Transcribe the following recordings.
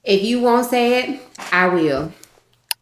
If you won't say it, I will.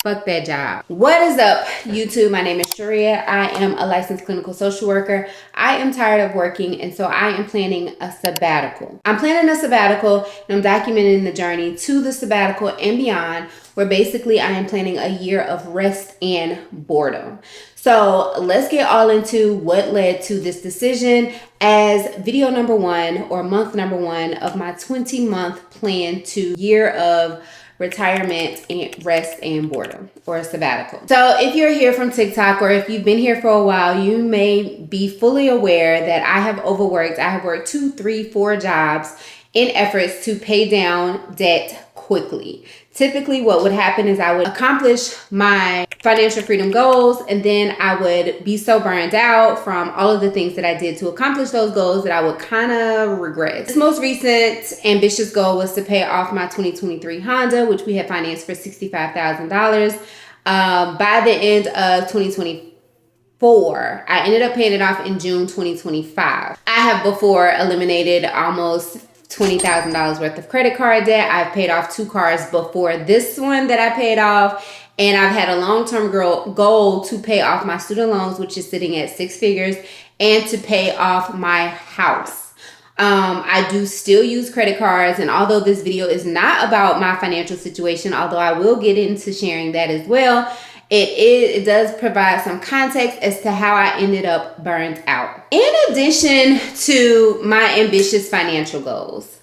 Fuck that job. What is up, YouTube? My name is Sharia. I am a licensed clinical social worker. I am tired of working, and so I am planning a sabbatical. I'm planning a sabbatical, and I'm documenting the journey to the sabbatical and beyond, where basically I am planning a year of rest and boredom. So let's get all into what led to this decision as video number one or month number one of my 20-month plan to year of retirement and rest and boredom, or a sabbatical. So if you're here from TikTok, or if you've been here for a while, you may be fully aware that I have overworked. I have worked 2, 3, 4 jobs in efforts to pay down debt quickly. Typically what would happen is I would accomplish my financial freedom goals, and then I would be so burned out from all of the things that I did to accomplish those goals that I would kind of regret. This most recent ambitious goal was to pay off my 2023 Honda, which we had financed for $65,000. By the end of 2024, I ended up paying it off in June 2025. I have before eliminated almost $20,000 worth of credit card debt. I've paid off 2 cars before this one that I paid off. And I've had a long-term goal to pay off my student loans, which is sitting at 6 figures, and to pay off my house. I do still use credit cards, and although this video is not about my financial situation, although I will get into sharing that as well, it does provide some context as to how I ended up burned out. In addition to my ambitious financial goals,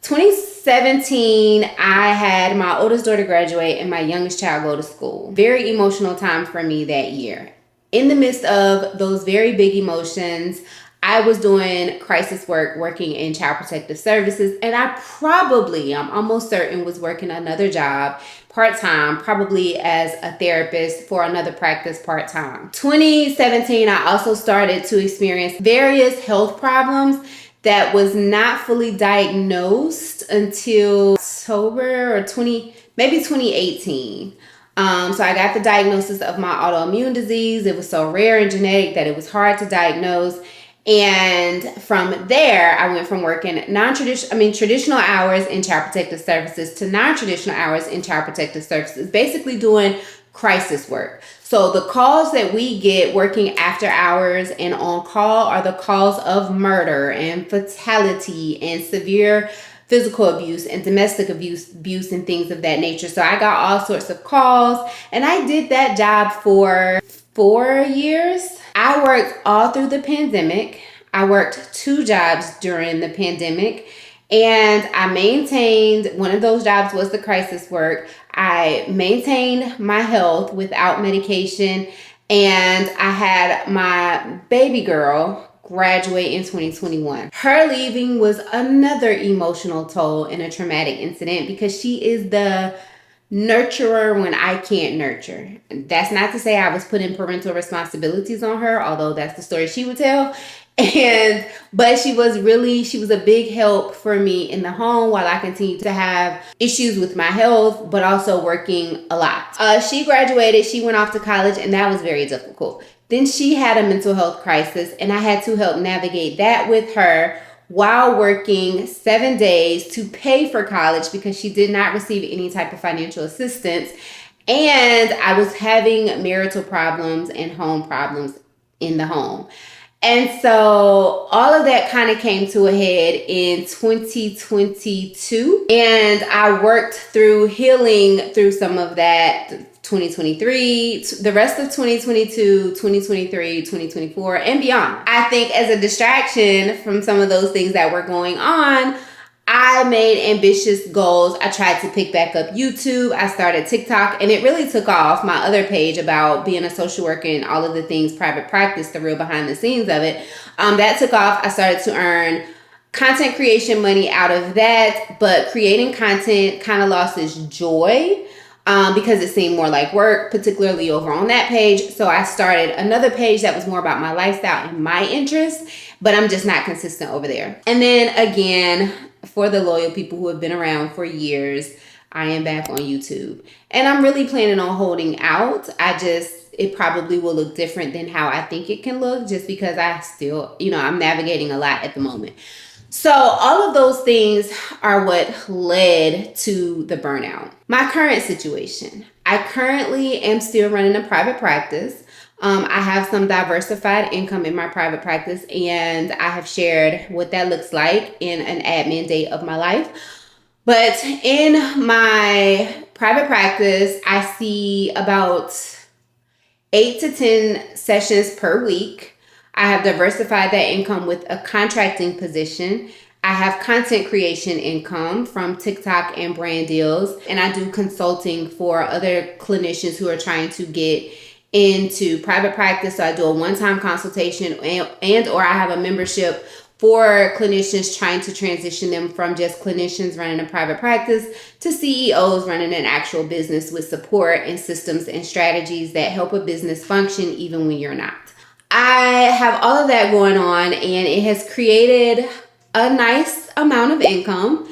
2017, I had my oldest daughter graduate and my youngest child go to school. Very emotional time for me that year. In the midst of those very big emotions, I was doing crisis work, working in child protective services, and I'm almost certain, was working another job part-time, probably as a therapist for another practice part-time. 2017, I also started to experience various health problems that was not fully diagnosed until October or maybe 2018. So I got the diagnosis of my autoimmune disease. It was so rare and genetic that it was hard to diagnose. And from there, I went from working traditional hours in child protective services to non-traditional hours in child protective services, basically doing crisis work. So the calls that we get working after hours and on call are the calls of murder and fatality and severe physical abuse and domestic abuse and things of that nature. So I got all sorts of calls, and I did that job for 4 years. I worked all through the pandemic. I worked 2 jobs during the pandemic, and I maintained, one of those jobs was the crisis work. I maintained my health without medication, and I had my baby girl graduate in 2021. Her leaving was another emotional toll and a traumatic incident because she is the nurturer when I can't nurture. That's not to say I was putting parental responsibilities on her, although that's the story she would tell. But she was a big help for me in the home while I continued to have issues with my health, but also working a lot. She graduated, she went off to college, and that was very difficult. Then she had a mental health crisis, and I had to help navigate that with her while working 7 days to pay for college because she did not receive any type of financial assistance. And I was having marital problems and home problems in the home. And so all of that kind of came to a head in 2022. And I worked through healing through some of that 2023, the rest of 2022, 2023, 2024, and beyond. I think as a distraction from some of those things that were going on, I made ambitious goals. I tried to pick back up YouTube. I started TikTok, and it really took off. My other page about being a social worker and all of the things, private practice, the real behind the scenes of it, that took off. I started to earn content creation money out of that, but creating content kind of lost its joy because it seemed more like work, particularly over on that page. So I started another page that was more about my lifestyle and my interests, but I'm just not consistent over there. And then again, for the loyal people who have been around for years, I am back on YouTube. And I'm really planning on holding out. It probably will look different than how I think it can look just because I still, I'm navigating a lot at the moment. So all of those things are what led to the burnout. My current situation. I currently am still running a private practice. I have some diversified income in my private practice, and I have shared what that looks like in an admin day of my life. But in my private practice, I see about 8 to 10 sessions per week. I have diversified that income with a contracting position. I have content creation income from TikTok and brand deals, and I do consulting for other clinicians who are trying to get into private practice. So I do a one-time consultation and or I have a membership for clinicians trying to transition them from just clinicians running a private practice to CEOs running an actual business with support and systems and strategies that help a business function even when you're not. I have all of that going on, and it has created a nice amount of income.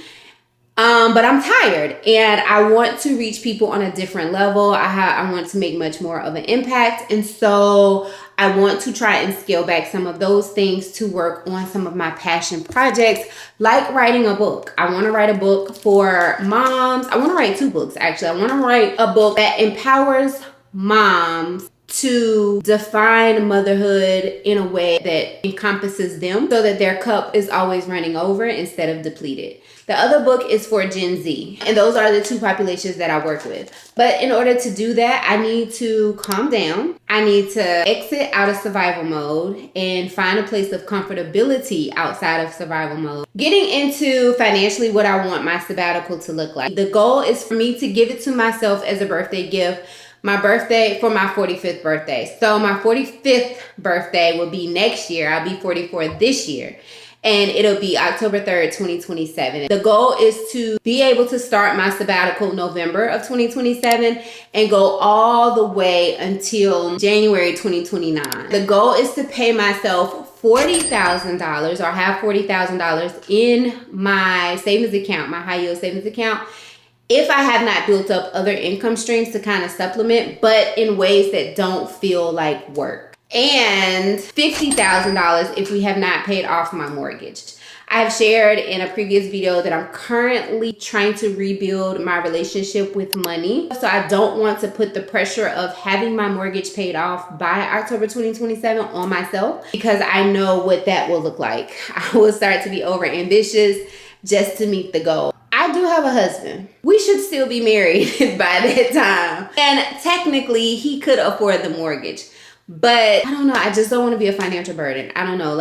But I'm tired and I want to reach people on a different level. I want to make much more of an impact. And so I want to try and scale back some of those things to work on some of my passion projects, like writing a book. I want to write a book for moms. I want to write 2 books, actually. I want to write a book that empowers moms to define motherhood in a way that encompasses them so that their cup is always running over instead of depleted. The other book is for Gen Z, and those are the 2 populations that I work with. But in order to do that, I need to calm down. I need to exit out of survival mode and find a place of comfortability outside of survival mode. Getting into financially what I want my sabbatical to look like. The goal is for me to give it to myself as a birthday gift. My birthday for my 45th birthday. So my 45th birthday will be next year. I'll be 44 this year. And it'll be October 3rd, 2027. The goal is to be able to start my sabbatical November of 2027 and go all the way until January 2029. The goal is to pay myself $40,000 or have $40,000 in my savings account, my high yield savings account, if I have not built up other income streams to kind of supplement, but in ways that don't feel like work. And $50,000 if we have not paid off my mortgage. I have shared in a previous video that I'm currently trying to rebuild my relationship with money. So I don't want to put the pressure of having my mortgage paid off by October 2027 on myself, because I know what that will look like. I will start to be over ambitious just to meet the goal. I do have a husband. We should still be married by that time. And technically he could afford the mortgage. But I don't know. I just don't want to be a financial burden. I don't know.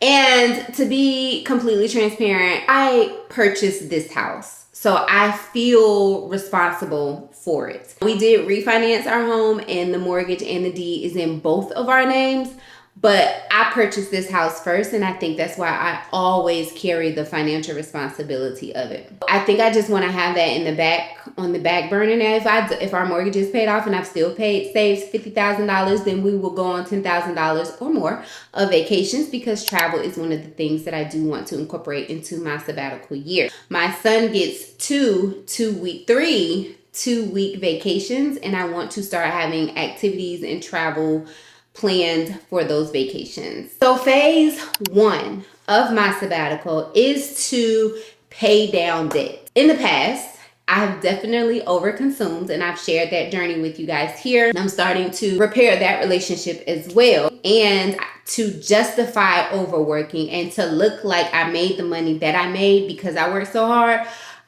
And to be completely transparent, I purchased this house. So I feel responsible for it. We did refinance our home, and the mortgage and the deed is in both of our names. But I purchased this house first, and I think that's why I always carry the financial responsibility of it. I think I just want to have that in the back, on the back burner now. If our mortgage is paid off and I've still saved $50,000, then we will go on $10,000 or more of vacations, because travel is one of the things that I do want to incorporate into my sabbatical year. My son gets 3 2-week vacations, and I want to start having activities and travel planned for those vacations. So phase 1 of my sabbatical is to pay down debt. In the past, I have definitely overconsumed, and I've shared that journey with you guys here. I'm starting to repair that relationship as well, and to justify overworking and to look like I made the money that I made because I worked so hard.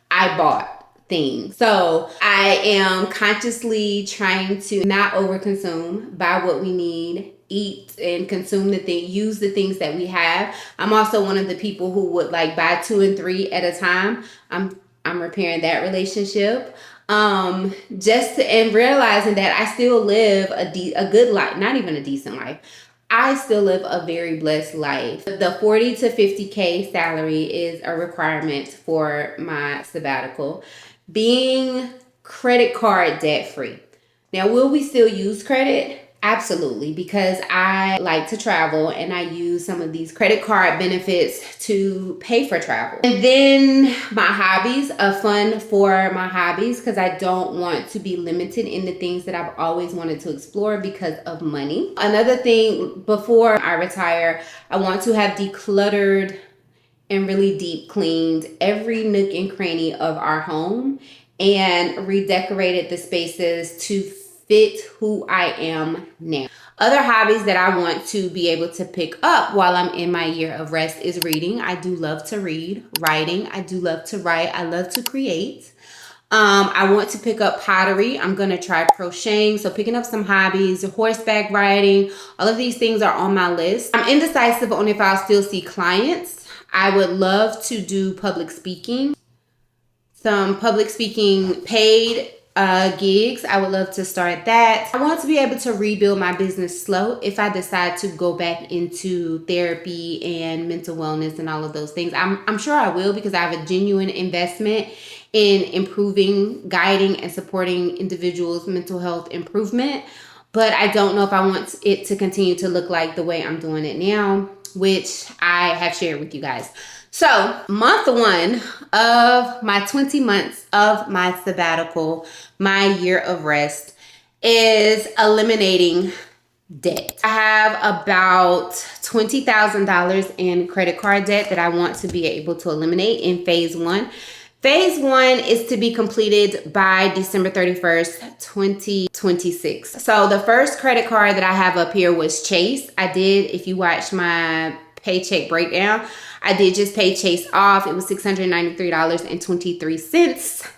I bought things. So I am consciously trying to not overconsume, buy what we need, eat and consume use the things that we have. I'm also one of the people who would buy 2 and 3 at a time. I'm repairing that relationship. And realizing that I still live a good life, not even a decent life. I still live a very blessed life. The 40 to 50K salary is a requirement for my sabbatical. Being credit card debt free. Now, will we still use credit? Absolutely, because I like to travel and I use some of these credit card benefits to pay for travel. And then my hobbies, a fund for my hobbies, because I don't want to be limited in the things that I've always wanted to explore because of money. Another thing, before I retire, I want to have decluttered and really deep cleaned every nook and cranny of our home and redecorated the spaces to fit who I am now. Other hobbies that I want to be able to pick up while I'm in my year of rest is reading. I do love to read. Writing. I do love to write. I love to create. I want to pick up pottery. I'm going to try crocheting. So picking up some hobbies, horseback riding, all of these things are on my list. I'm indecisive on if I'll still see clients. I would love to do public speaking. Some public speaking paid gigs. I would love to start that. I want to be able to rebuild my business slow if I decide to go back into therapy and mental wellness and all of those things. I'm sure I will, because I have a genuine investment in improving, guiding, and supporting individuals' mental health improvement. But I don't know if I want it to continue to look like the way I'm doing it now, which I have shared with you guys. So month 1 of my 20 months of my sabbatical, my year of rest, is eliminating debt. I have about $20,000 in credit card debt that I want to be able to eliminate in phase 1. Phase 1 is to be completed by December 31st, 2026. So the first credit card that I have up here was Chase. I did, if you watch my paycheck breakdown, I did just pay Chase off. It was $693.23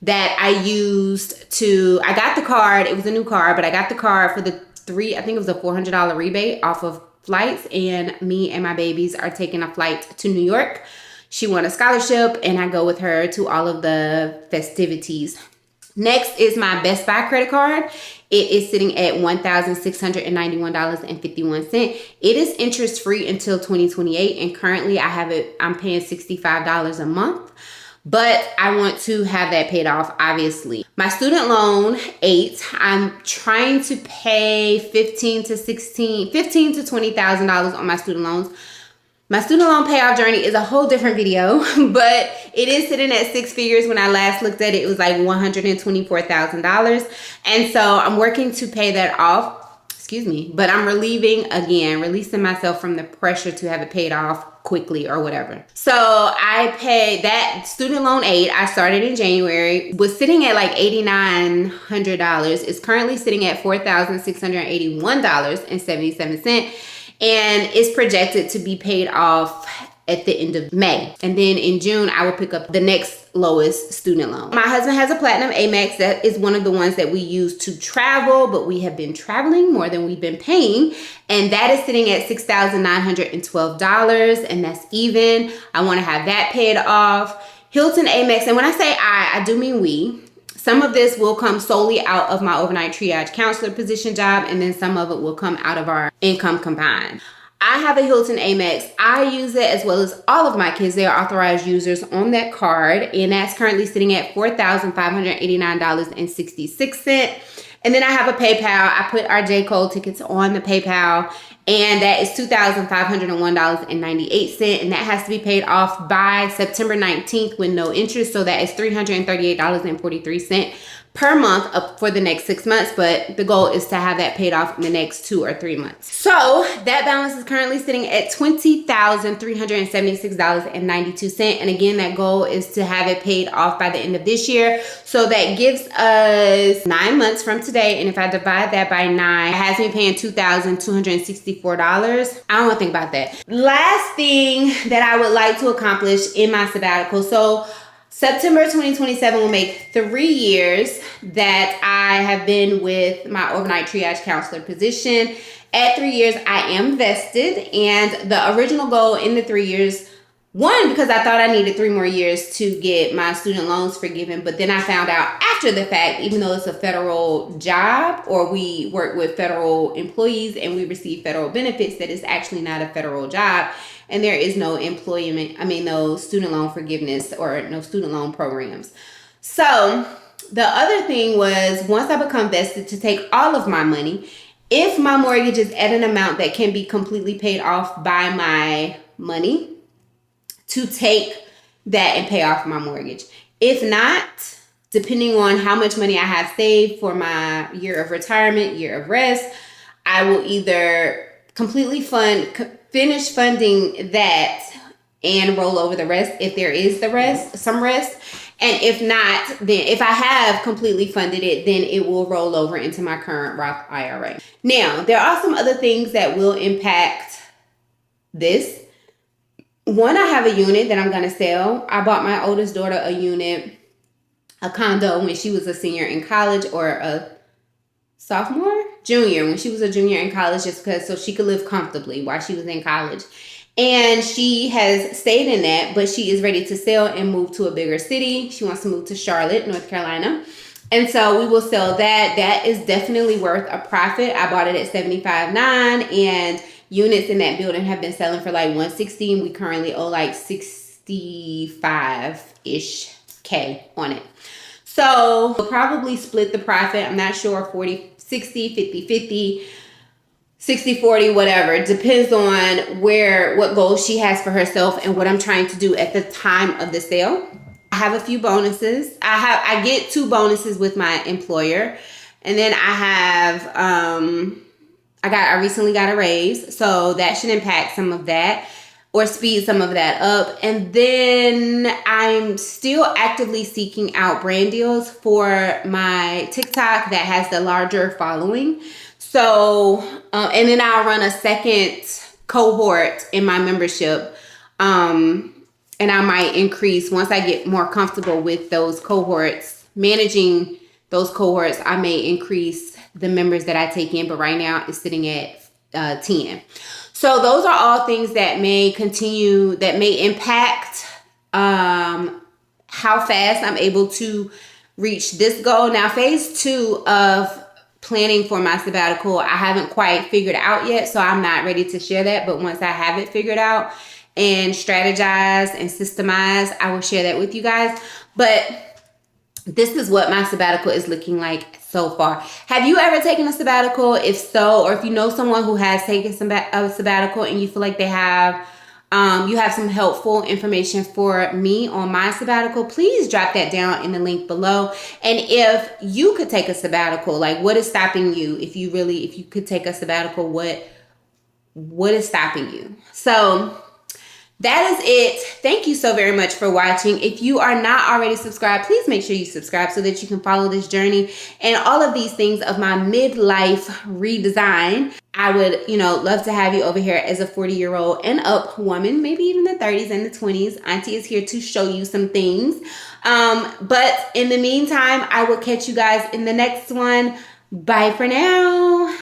that I used to, I got the card. It was a new card, but I got the card for I think it was a $400 rebate off of flights, and me and my babies are taking a flight to New York. She won a scholarship, and I go with her to all of the festivities. Next is my Best Buy credit card. It is sitting at $1,691.51. It is interest free until 2028, and currently I'm paying $65 a month. But I want to have that paid off, obviously. My student loan, 8, I'm trying to pay $15,000 to $20,000 on my student loans. My student loan payoff journey is a whole different video, but it is sitting at 6 figures. When I last looked at it, it was like $124,000. And so I'm working to pay that off. But I'm releasing myself from the pressure to have it paid off quickly or whatever. So I paid that student loan 8. I started in January, was sitting at like $8,900. It's currently sitting at $4,681.77. And it's projected to be paid off at the end of May. And then in June, I will pick up the next lowest student loan. My husband has a Platinum Amex. That is one of the ones that we use to travel, but we have been traveling more than we've been paying. And that is sitting at $6,912, and that's even. I want to have that paid off. Hilton Amex, and when I say I do mean we. Some of this will come solely out of my overnight triage counselor position job, and then some of it will come out of our income combined. I have a Hilton Amex. I use it as well as all of my kids. They are authorized users on that card, and that's currently sitting at $4,589.66. And then I have a PayPal. I put our J. Cole tickets on the PayPal, and that is $2,501.98. And that has to be paid off by September 19th with no interest. So that is $338.43 per month up for the next 6 months. But the goal is to have that paid off in the next 2 or 3 months. So that balance is currently sitting at $20,376.92. And again, that goal is to have it paid off by the end of this year. So that gives us 9 months from today. And if I divide that by 9, it has me paying $2,264. I don't want to think about that. Last thing that I would like to accomplish in my sabbatical. So September 2027 will make 3 years that I have been with my overnight triage counselor position. At 3 years, I am vested, and the original goal in the 3 years, one, because I thought I needed 3 more years to get my student loans forgiven, but then I found out after the fact, even though it's a federal job or we work with federal employees and we receive federal benefits, that it's actually not a federal job. And there is no no student loan forgiveness or no student loan programs. So the other thing was, once I become vested, to take all of my money, if my mortgage is at an amount that can be completely paid off by my money, to take that and pay off my mortgage. If not, depending on how much money I have saved for my year of retirement, year of rest, I will either completely finish funding that and roll over the rest if there is some rest. And if not, then if I have completely funded it, then it will roll over into my current Roth IRA. Now, there are some other things that will impact this. One, I have a unit that I'm going to sell. I bought my oldest daughter a condo when she was a senior in college, or a junior, when she was a junior in college, just because so she could live comfortably while she was in college. And she has stayed in that, but she is ready to sell and move to a bigger city. She wants to move to Charlotte, North Carolina. And so we will sell that. That is definitely worth a profit. I bought it at $75,900, and units in that building have been selling for like $160,000, and we currently owe like $65-ish K on it. So we'll probably split the profit. I'm not sure, 40-60, 50-50. 60-40, whatever. It depends on what goals she has for herself and what I'm trying to do at the time of the sale. I have a few bonuses. I get 2 bonuses with my employer. And then I recently got a raise, so that should impact some of that or speed some of that up. And then I'm still actively seeking out brand deals for my TikTok that has the larger following. So, and then I'll run a second cohort in my membership. And I might increase once I get more comfortable with those cohorts, managing those cohorts. I may increase the members that I take in, but right now it's sitting at 10. So those are all things that may impact how fast I'm able to reach this goal. Now, phase 2 of planning for my sabbatical, I haven't quite figured out yet, so I'm not ready to share that. But once I have it figured out and strategized and systemized, I will share that with you guys. But this is what my sabbatical is looking like so far. Have you ever taken a sabbatical? If so, or if you know someone who has taken a sabbatical and you feel like you have some helpful information for me on my sabbatical, please drop that down in the link below. And if you could take a sabbatical, like, what is stopping you? If you could take a sabbatical, what is stopping you? So that is it. Thank you so very much for watching. If you are not already subscribed, please make sure you subscribe so that you can follow this journey and all of these things of my midlife redesign. I would, love to have you over here as a 40-year-old and up woman, maybe even the 30s and the 20s. Auntie is here to show you some things. But in the meantime, I will catch you guys in the next one. Bye for now.